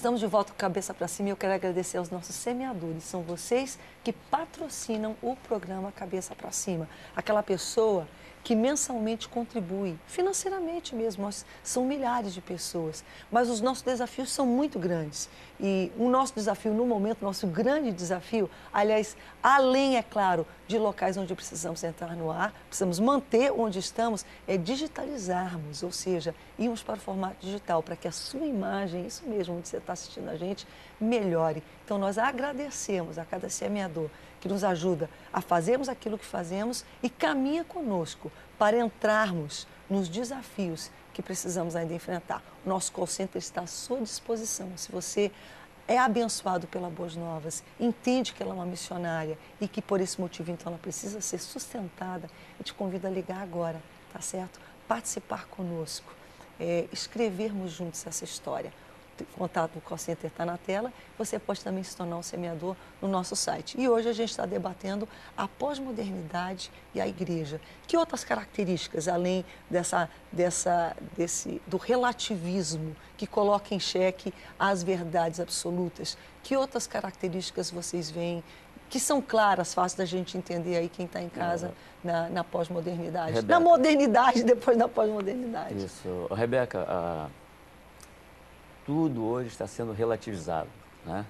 Estamos de volta com Cabeça para Cima e eu quero agradecer aos nossos semeadores. São vocês que patrocinam o programa Cabeça para Cima. Aquela pessoa que mensalmente contribui, financeiramente mesmo. São milhares de pessoas, mas os nossos desafios são muito grandes. E o nosso desafio, no momento, nosso grande desafio, aliás, além, é claro, de locais onde precisamos entrar no ar, precisamos manter onde estamos, é digitalizarmos, ou seja, irmos para o formato digital, para que a sua imagem, isso mesmo, onde você está assistindo a gente, melhore. Então, nós agradecemos a cada semeador que nos ajuda a fazermos aquilo que fazemos e caminha conosco para entrarmos nos desafios que precisamos ainda enfrentar. O nosso call center está à sua disposição. Se você é abençoado pela Boas Novas, entende que ela é uma missionária e que por esse motivo, então, ela precisa ser sustentada, eu te convido a ligar agora, tá certo? Participar conosco, escrevermos juntos essa história. O contato do call center está na tela, você pode também se tornar um semeador no nosso site. E hoje a gente está debatendo a pós-modernidade e a igreja. Que outras características, além do relativismo que coloca em xeque as verdades absolutas, que outras características vocês veem que são claras, fácil da gente entender aí quem está em casa na pós-modernidade? Na modernidade, depois da pós-modernidade. Isso. Rebeca, tudo hoje está sendo relativizado, né?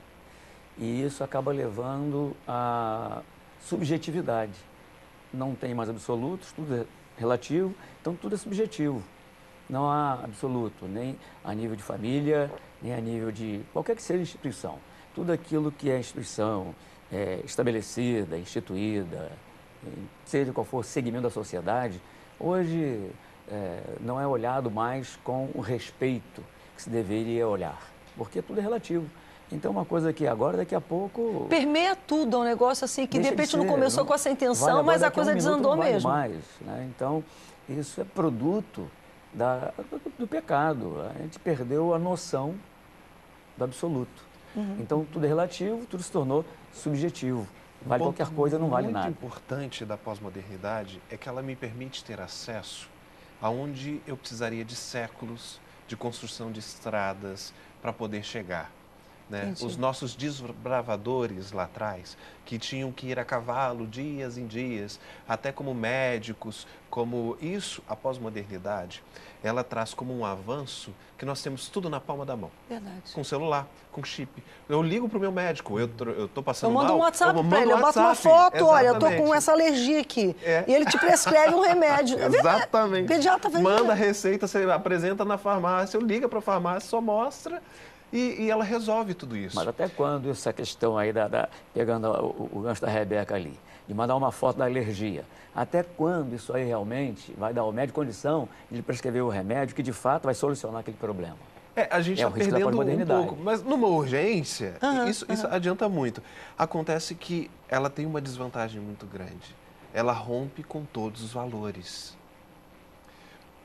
E isso acaba levando à subjetividade. Não tem mais absolutos, tudo é relativo, então tudo é subjetivo. Não há absoluto, nem a nível de família, nem a nível de qualquer que seja a instituição. Tudo aquilo que é instituição estabelecida, instituída, seja qual for o segmento da sociedade, hoje não é olhado mais com o respeito que se deveria olhar, porque tudo é relativo. Então, uma coisa que agora, daqui a pouco... Permeia tudo, é um negócio assim que de repente não começou com essa intenção, mas a coisa desandou mesmo. Mais, né? Então, isso é produto do pecado. A gente perdeu a noção do absoluto. Então, tudo é relativo, tudo se tornou subjetivo. Vale qualquer coisa, não vale nada. O muito importante da pós-modernidade é que ela me permite ter acesso aonde eu precisaria de séculos de construção de estradas para poder chegar. Né? Os nossos desbravadores lá atrás, que tinham que ir a cavalo dias em dias, até como médicos, como isso, a pós-modernidade, ela traz como um avanço que nós temos tudo na palma da mão. Verdade. Com celular, com chip. Eu ligo para o meu médico, eu estou passando mal. Eu mando um WhatsApp para ele, eu boto uma foto, exatamente. Olha, eu estou com essa alergia aqui. E ele te prescreve um remédio. Exatamente. Pediatra vai manda a receita, você apresenta na farmácia, eu ligo para a farmácia, só mostra... E ela resolve tudo isso. Mas até quando essa questão aí, pegando o gancho da Rebeca ali, de mandar uma foto da alergia, até quando isso aí realmente vai dar ao médico condição de lhe prescrever o remédio que de fato vai solucionar aquele problema? A gente está perdendo um pouco, mas numa urgência, isso adianta muito. Acontece que ela tem uma desvantagem muito grande. Ela rompe com todos os valores.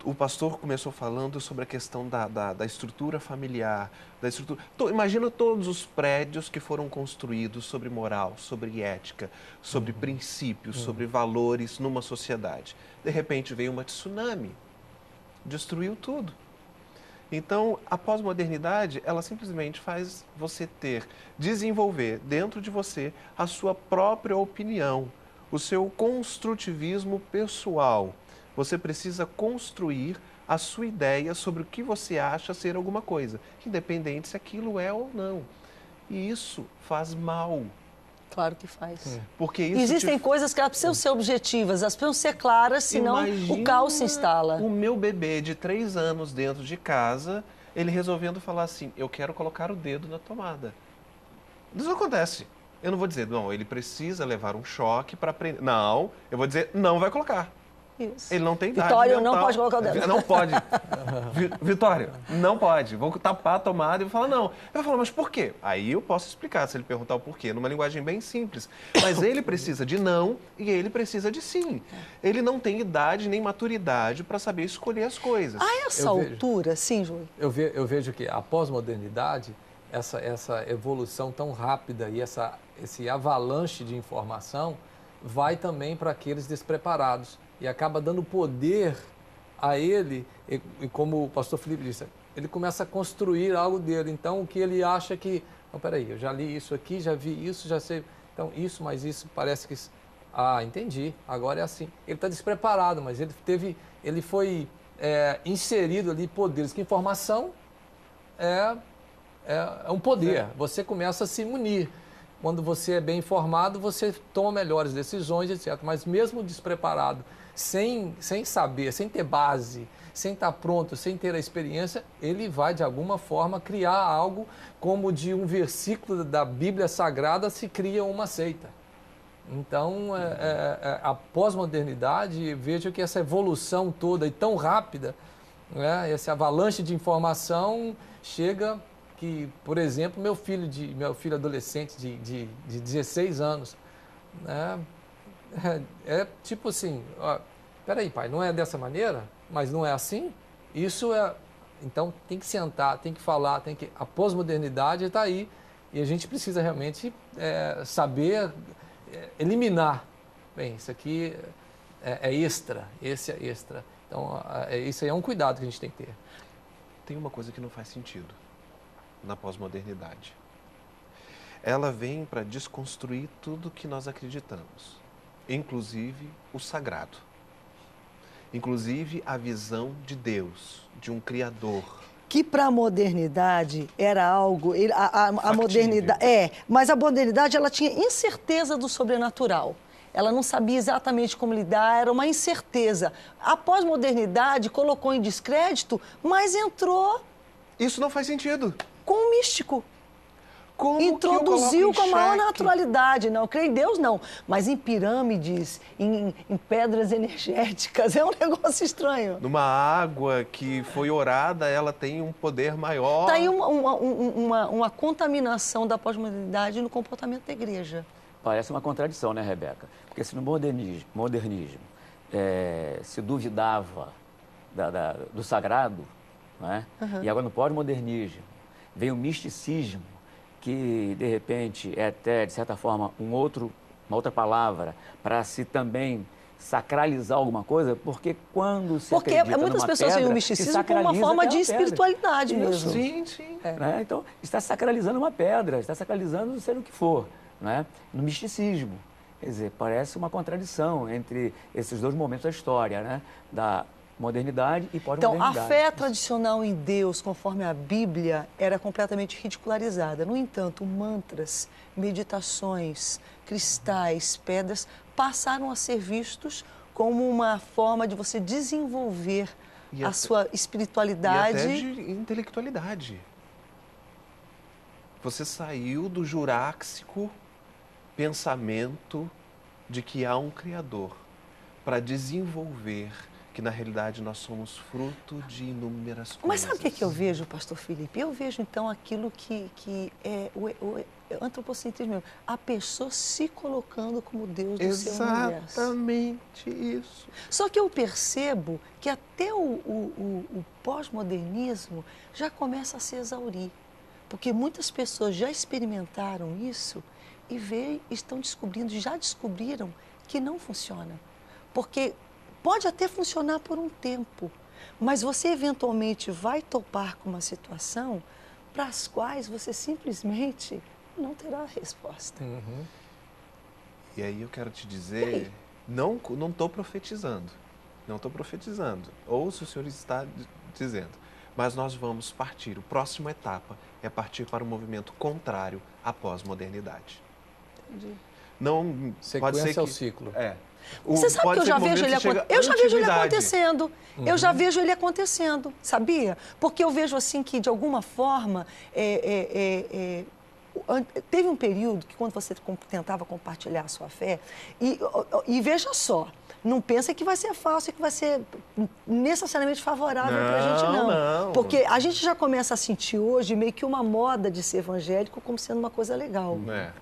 O pastor começou falando sobre a questão da estrutura familiar, da estrutura... Imagina todos os prédios que foram construídos sobre moral, sobre ética, sobre princípios, sobre valores numa sociedade. De repente veio uma tsunami, destruiu tudo. Então, a pós-modernidade, ela simplesmente faz você desenvolver dentro de você a sua própria opinião, o seu construtivismo pessoal. Você precisa construir a sua ideia sobre o que você acha ser alguma coisa, independente se aquilo é ou não. E isso faz mal. Claro que faz. Porque isso existem coisas que elas precisam ser objetivas, elas precisam ser claras, senão o caos se instala. O meu bebê de 3 anos dentro de casa, ele resolvendo falar assim, eu quero colocar o dedo na tomada. Isso acontece. Eu não vou dizer, não, ele precisa levar um choque para aprender. Não, eu vou dizer, não vai colocar. Isso. Ele não tem idade Vitório mental. não pode colocar o dedo. Não pode. Vitório, não pode. Vou tapar a tomada e vou falar, não. Eu vou falar, mas por quê? Aí eu posso explicar, se ele perguntar o porquê, numa linguagem bem simples. Mas ele precisa de não e ele precisa de sim. Ele não tem idade nem maturidade para saber escolher as coisas. A essa altura, sim, Júlio? Eu vejo que a pós-modernidade, essa evolução tão rápida e esse avalanche de informação vai também para aqueles despreparados. E acaba dando poder a ele, e como o pastor Felipe disse, ele começa a construir algo dele. Então, o que ele acha que... Não, peraí, eu já li isso aqui, já vi isso, já sei... Então, isso, mas isso parece que... Ah, entendi, agora é assim. Ele está despreparado, mas ele foi inserido ali poderes, que informação é um poder. Você começa a se munir. Quando você é bem informado, você toma melhores decisões, etc. Mas mesmo despreparado, sem saber, sem ter base, sem estar pronto, sem ter a experiência, ele vai, de alguma forma, criar algo como de um versículo da Bíblia Sagrada se cria uma seita. Então, a pós-modernidade, vejo que essa evolução toda e tão rápida, né, esse avalanche de informação chega que, por exemplo, meu filho adolescente de 16 anos, né, tipo assim, ó, peraí, pai, não é dessa maneira? Mas não é assim? Isso é... Então, tem que sentar, tem que falar, a pós-modernidade está aí e a gente precisa realmente saber eliminar. Bem, isso aqui é extra, esse é extra. Então, isso aí é um cuidado que a gente tem que ter. Tem uma coisa que não faz sentido na pós-modernidade. Ela vem para desconstruir tudo que nós acreditamos, inclusive o sagrado, inclusive a visão de Deus, de um Criador. Que para a modernidade era algo... A modernidade... mas a modernidade ela tinha incerteza do sobrenatural. Ela não sabia exatamente como lidar, era uma incerteza. A pós-modernidade colocou em descrédito, mas entrou... Isso não faz sentido. Com o místico. Como introduziu com a maior naturalidade. Não, eu creio em Deus, não. Mas em pirâmides, em pedras energéticas, é um negócio estranho. Numa água que foi orada, ela tem um poder maior. Está aí uma contaminação da pós-modernidade no comportamento da igreja. Parece uma contradição, né, Rebeca? Porque se no modernismo se duvidava do sagrado, né? Uhum. E agora no pós-modernismo vem o misticismo, que, de repente, é até, de certa forma, uma outra palavra para se também sacralizar alguma coisa, porque quando se acredita muitas pessoas veem o misticismo como uma forma de espiritualidade mesmo. Sim, sim. Né? Então, está sacralizando uma pedra, está sacralizando seja o que for, né? No misticismo. Quer dizer, parece uma contradição entre esses dois momentos da história, né? Da modernidade e pós-modernidade. Então, a fé tradicional em Deus, conforme a Bíblia, era completamente ridicularizada. No entanto, mantras, meditações, cristais, pedras, passaram a ser vistos como uma forma de você desenvolver a sua espiritualidade. E até de intelectualidade. Você saiu do jurássico pensamento de que há um Criador para desenvolver que na realidade nós somos fruto de inúmeras coisas. Mas sabe o que eu vejo, pastor Felipe? Eu vejo então aquilo que é o antropocentrismo, a pessoa se colocando como Deus do seu universo. Exatamente isso. Só que eu percebo que até o pós-modernismo já começa a se exaurir, porque muitas pessoas já experimentaram isso e já descobriram que não funciona. Porque pode até funcionar por um tempo, mas você eventualmente vai topar com uma situação para as quais você simplesmente não terá resposta. Uhum. E aí eu quero te dizer, não estou profetizando, ouço o Senhor está dizendo, mas nós vamos partir, a próxima etapa é partir para um movimento contrário à pós-modernidade. Entendi. Não, sequência pode ser que, ao ciclo. Você sabe que eu já vejo ele acontecendo. Uhum. Eu já vejo ele acontecendo, sabia? Porque eu vejo assim que, de alguma forma, teve um período que quando você tentava compartilhar a sua fé, e veja só, não pensa que vai ser fácil, que vai ser necessariamente favorável para a gente, não. Porque a gente já começa a sentir hoje meio que uma moda de ser evangélico como sendo uma coisa legal. Né?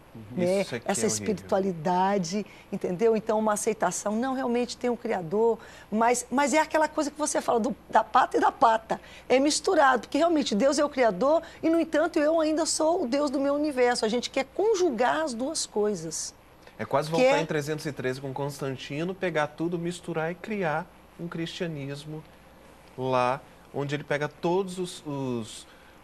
Essa espiritualidade, entendeu? Então, uma aceitação, não, realmente tem um Criador, mas é aquela coisa que você fala da pata e da pata. É misturado, porque realmente Deus é o Criador e, no entanto, eu ainda sou o Deus do meu universo. A gente quer conjugar as duas coisas. É quase voltar em 313 com Constantino, pegar tudo, misturar e criar um cristianismo lá onde ele pega todos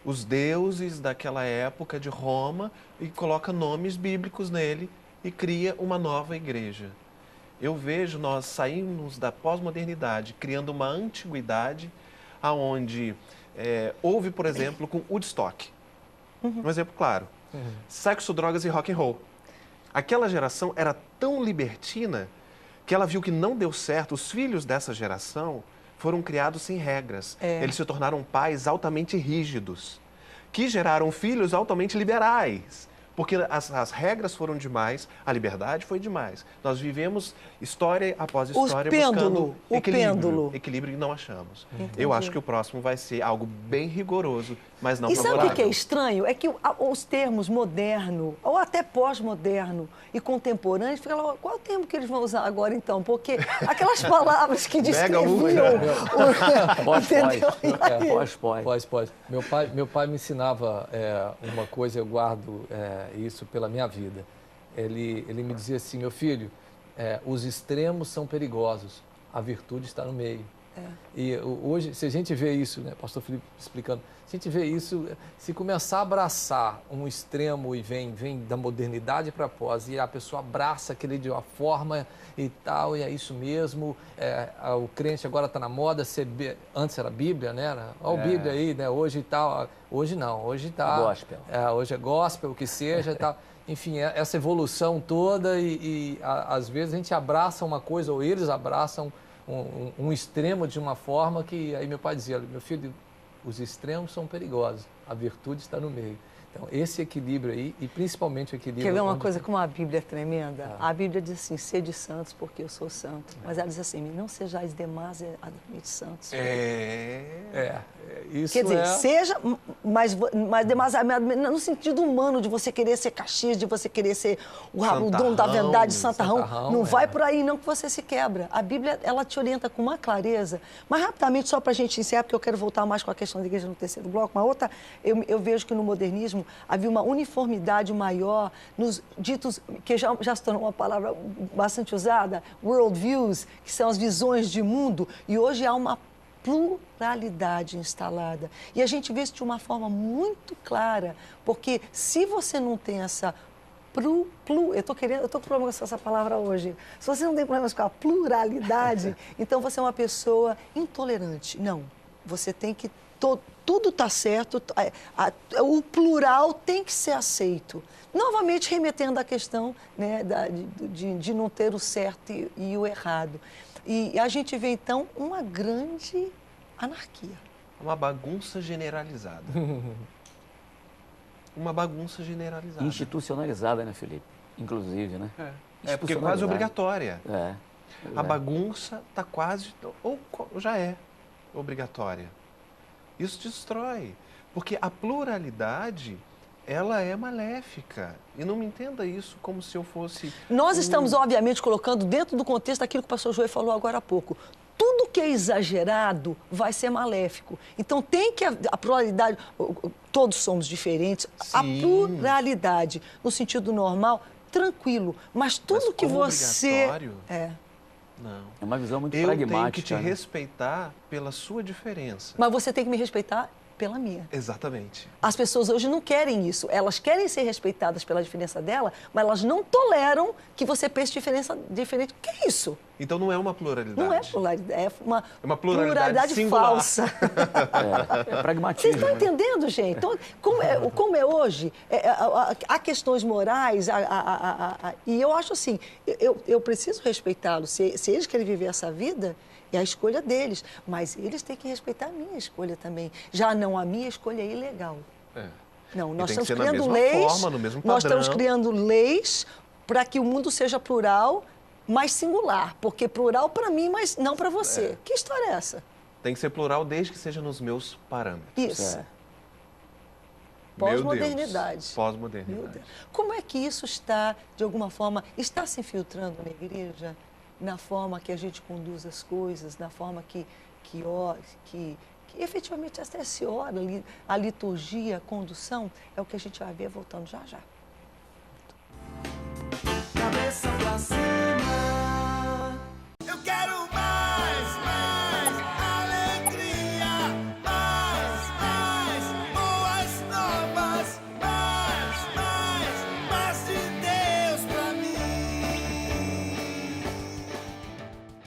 os deuses daquela época de Roma e coloca nomes bíblicos nele e cria uma nova igreja. Eu vejo nós saímos da pós-modernidade, criando uma antiguidade, aonde houve, por exemplo, com Woodstock. Um exemplo claro. Sexo, drogas e rock and roll. Aquela geração era tão libertina que ela viu que não deu certo. Os filhos dessa geração foram criados sem regras. Eles se tornaram pais altamente rígidos, que geraram filhos altamente liberais. Porque as regras foram demais, a liberdade foi demais. Nós vivemos história após história buscando equilíbrio e não achamos. Entendi. Eu acho que o próximo vai ser algo bem rigoroso, mas não favorável. E sabe o que é estranho? É que os termos moderno, ou até pós-moderno e contemporâneo, fica lá, qual é o termo que eles vão usar agora então? Porque aquelas palavras que descreviam... Pós. Meu pai me ensinava uma coisa, eu guardo isso pela minha vida. Ele me dizia assim, meu filho, os extremos são perigosos, a virtude está no meio. E hoje, se a gente vê isso, né, pastor Felipe explicando, se a gente vê isso, se começar a abraçar um extremo e vem da modernidade para a pós, e a pessoa abraça aquele de uma forma e tal, e é isso mesmo, o crente agora está na moda, antes era Bíblia, né? Olha a Bíblia aí, né? Hoje e tal, hoje não, hoje está... Gospel. Hoje é gospel, o que seja e tal. Enfim, essa evolução toda e às vezes a gente abraça uma coisa, ou eles abraçam um extremo de uma forma que... Aí meu pai dizia, meu filho, os extremos são perigosos, a virtude está no meio. Então, esse equilíbrio aí, e principalmente o equilíbrio... Quer ver uma coisa como a Bíblia é tremenda? A Bíblia diz assim, sede santos porque eu sou santo. Mas ela diz assim, não sejais demasiadamente santos. Isso quer dizer, seja, mas demasiadamente, no sentido humano, de você querer ser Caxias, de você querer ser o dono da verdade, santarrão. Não vai por aí não que você se quebra. A Bíblia, ela te orienta com uma clareza. Mas rapidamente, só para a gente encerrar, porque eu quero voltar mais com a questão da igreja no terceiro bloco, uma outra, eu vejo que no modernismo havia uma uniformidade maior nos ditos, que já se tornou uma palavra bastante usada, worldviews, que são as visões de mundo, e hoje há uma pluralidade instalada. E a gente vê isso de uma forma muito clara, porque se você não tem essa eu estou com problemas com essa palavra hoje. Se você não tem problemas com a pluralidade, então você é uma pessoa intolerante. Não, você tem que... Tudo está certo, o plural tem que ser aceito. Novamente remetendo à questão, né, de não ter o certo e o errado. E a gente vê, então, uma grande anarquia. Uma bagunça generalizada. Uma bagunça generalizada. Institucionalizada, né, Felipe? Inclusive, né? Porque é quase obrigatória. A bagunça está quase, ou já é obrigatória. Isso destrói, porque a pluralidade, ela é maléfica. E não me entenda isso como se eu fosse... Nós estamos, obviamente, colocando dentro do contexto aquilo que o pastor Joey falou agora há pouco. Tudo que é exagerado vai ser maléfico. Então, tem que a pluralidade... Todos somos diferentes. Sim. A pluralidade, no sentido normal, tranquilo. Mas tudo que você... Não. É uma visão muito pragmática. Eu tenho que te respeitar pela sua diferença. Mas você tem que me respeitar pela minha. Exatamente. As pessoas hoje não querem isso. Elas querem ser respeitadas pela diferença dela, mas elas não toleram que você pense diferença diferente. O que é isso? Então não é uma pluralidade. Não é pluralidade, é uma pluralidade falsa. É pragmatismo. Vocês estão entendendo, gente? Então, como é hoje, há questões morais, e eu acho assim, eu preciso respeitá-los. Se eles querem viver essa vida, é a escolha deles, mas eles têm que respeitar a minha escolha também. Já não, a minha escolha é ilegal. Não, nós estamos criando leis, nós estamos criando leis para que o mundo seja plural, mas singular, porque plural para mim, mas não para você. Que história é essa? Tem que ser plural desde que seja nos meus parâmetros. Isso. Pós-modernidade. Pós-modernidade. Como é que isso está, de alguma forma, está se infiltrando na igreja? Na forma que a gente conduz as coisas, na forma que efetivamente até se ora, a liturgia, a condução, é o que a gente vai ver voltando já já. Cabeça pra cima.